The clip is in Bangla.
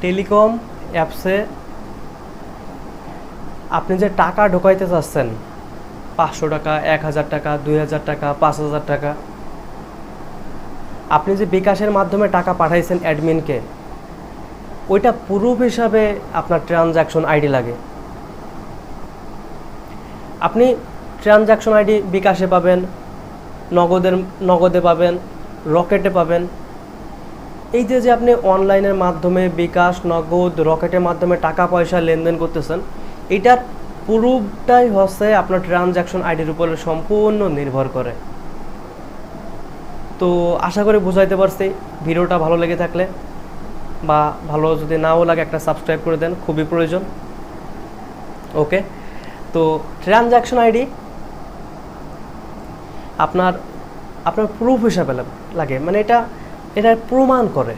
টেলিকম অ্যাপসে আপনি যে টাকা ঢোকাইতে চাচ্ছেন 500 টাকা, 1000 টাকা, 2000 টাকা, 5000 টাকা, আপনি যে বিকাশের মাধ্যমে টাকা পাঠাইছেন অ্যাডমিনকে, ওইটা প্রুফ হিসাবে আপনার ট্রানজ্যাকশন আইডি লাগে। আপনি ট্রানজ্যাকশন আইডি বিকাশে পাবেন, নগদে পাবেন, রকেটে পাবেন। এই যে আপনি অনলাইনের মাধ্যমে বিকাশ, নগদ, রকেটের মাধ্যমে টাকা পয়সা লেনদেন করতেছেন, এটার প্রুফটাই হচ্ছে আপনার ট্রানজ্যাকশন আইডির উপরে সম্পূর্ণ নির্ভর করে। তো আশা করি বুঝাইতে পারছি। ভিডিওটা ভালো লেগে থাকলে বা ভালো যদি নাও লাগে একটা সাবস্ক্রাইব করে দেন, খুবই প্রয়োজন। ওকে, তো ট্রানজ্যাকশন আইডি আপনার প্রুফ হিসাবে লাগে, মানে এটা প্রমাণ করে